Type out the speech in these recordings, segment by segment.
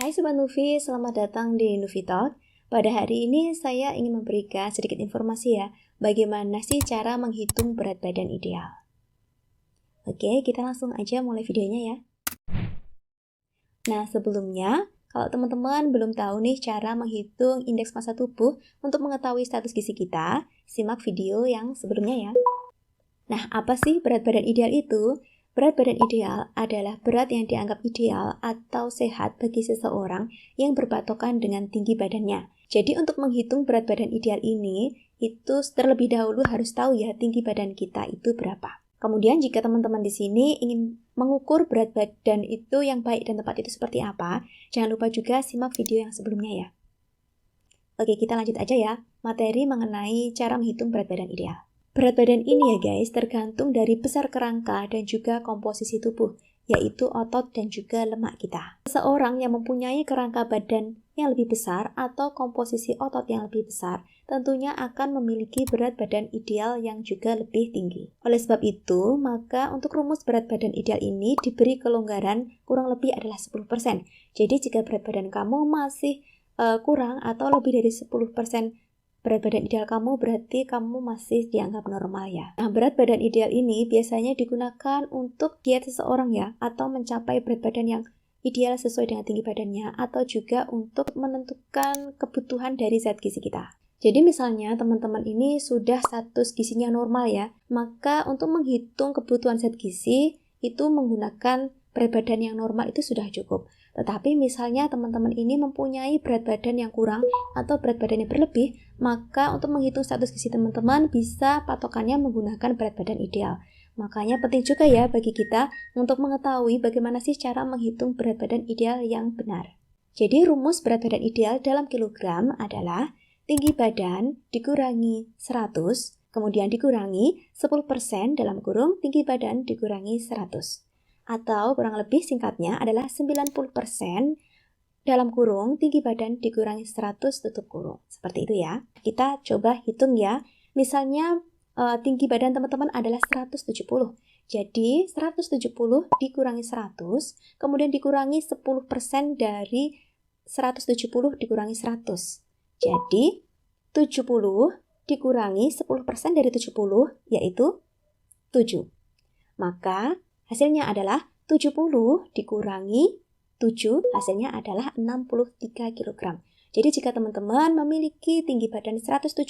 Hai Sobat Nuvi, selamat datang di Nuvi Talk. Pada hari ini saya ingin memberikan sedikit informasi ya, bagaimana sih cara menghitung berat badan ideal. Oke, kita langsung aja mulai videonya ya. Nah, sebelumnya, kalau teman-teman belum tahu nih cara menghitung indeks massa tubuh untuk mengetahui status gizi kita, simak video yang sebelumnya ya. Nah, apa sih berat badan ideal itu? Berat badan ideal adalah berat yang dianggap ideal atau sehat bagi seseorang yang berpatokan dengan tinggi badannya. Jadi untuk menghitung berat badan ideal ini, itu terlebih dahulu harus tahu ya tinggi badan kita itu berapa. Kemudian jika teman-teman di sini ingin mengukur berat badan itu yang baik dan tepat itu seperti apa, jangan lupa juga simak video yang sebelumnya ya. Oke, kita lanjut aja ya, materi mengenai cara menghitung berat badan ideal. Berat badan ini ya guys, tergantung dari besar kerangka dan juga komposisi tubuh, yaitu otot dan juga lemak kita. Seseorang yang mempunyai kerangka badan yang lebih besar atau komposisi otot yang lebih besar, tentunya akan memiliki berat badan ideal yang juga lebih tinggi. Oleh sebab itu, maka untuk rumus berat badan ideal ini diberi kelonggaran kurang lebih adalah 10%. Jadi jika berat badan kamu masih kurang atau lebih dari 10% berat badan ideal kamu, berarti kamu masih dianggap normal ya. Nah, berat badan ideal ini biasanya digunakan untuk diet seseorang ya, atau mencapai berat badan yang ideal sesuai dengan tinggi badannya, atau juga untuk menentukan kebutuhan dari zat gizi kita. Jadi misalnya teman-teman ini sudah status gizinya normal ya, maka untuk menghitung kebutuhan zat gizi itu menggunakan berat badan yang normal itu sudah cukup. Tetapi misalnya teman-teman ini mempunyai berat badan yang kurang atau berat badan yang berlebih, maka untuk menghitung status gizi teman-teman bisa patokannya menggunakan berat badan ideal. Makanya penting juga ya bagi kita untuk mengetahui bagaimana sih cara menghitung berat badan ideal yang benar. Jadi rumus berat badan ideal dalam kilogram adalah tinggi badan dikurangi 100, kemudian dikurangi 10% dalam kurung tinggi badan dikurangi 100. Atau kurang lebih singkatnya adalah 90% dalam kurung tinggi badan dikurangi 100 tutup kurung. Seperti itu ya. Kita coba hitung ya. Misalnya tinggi badan teman-teman adalah 170. Jadi 170 dikurangi 100, kemudian dikurangi 10% dari 170 dikurangi 100. Jadi 70 dikurangi 10% dari 70 yaitu 7. Maka hasilnya adalah 70 dikurangi 7, hasilnya adalah 63 kg. Jadi jika teman-teman memiliki tinggi badan 170,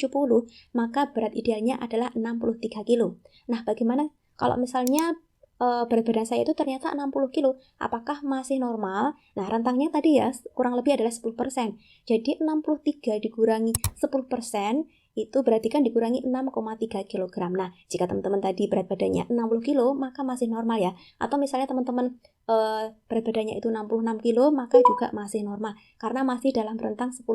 maka berat idealnya adalah 63 kg. Nah, bagaimana kalau misalnya berat badan saya itu ternyata 60 kg, apakah masih normal? Nah, rentangnya tadi ya kurang lebih adalah 10%. Jadi 63 dikurangi 10%, itu berarti kan dikurangi 6,3 kg. Nah, jika teman-teman tadi berat badannya 60 kg, maka masih normal ya. Atau misalnya teman-teman berat badannya itu 66 kg, maka juga masih normal. Karena masih dalam rentang 10%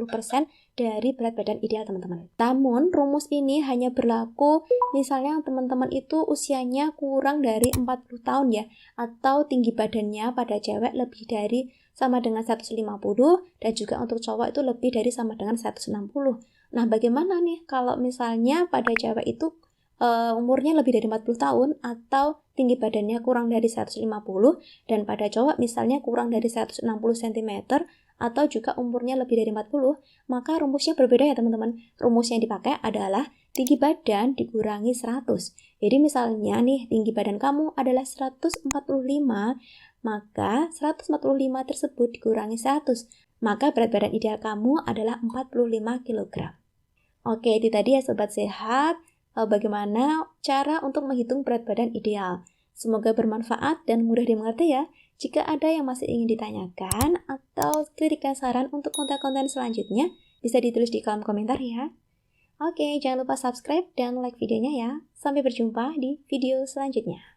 dari berat badan ideal teman-teman. Namun, rumus ini hanya berlaku misalnya teman-teman itu usianya kurang dari 40 tahun ya. Atau tinggi badannya pada cewek lebih dari sama dengan 150, dan juga untuk cowok itu lebih dari sama dengan 160. Nah, bagaimana nih kalau misalnya pada cewek itu umurnya lebih dari 40 tahun atau tinggi badannya kurang dari 150, dan pada cowok misalnya kurang dari 160 cm atau juga umurnya lebih dari 40, maka rumusnya berbeda ya teman-teman. Rumus yang dipakai adalah tinggi badan dikurangi 100. Jadi misalnya nih tinggi badan kamu adalah 145, maka 145 tersebut dikurangi 100. Maka berat badan ideal kamu adalah 45 kg. Oke, itu tadi ya Sobat Sehat, bagaimana cara untuk menghitung berat badan ideal. Semoga bermanfaat dan mudah dimengerti ya. Jika ada yang masih ingin ditanyakan atau kritik dan saran untuk konten-konten selanjutnya, bisa ditulis di kolom komentar ya. Oke, jangan lupa subscribe dan like videonya ya. Sampai berjumpa di video selanjutnya.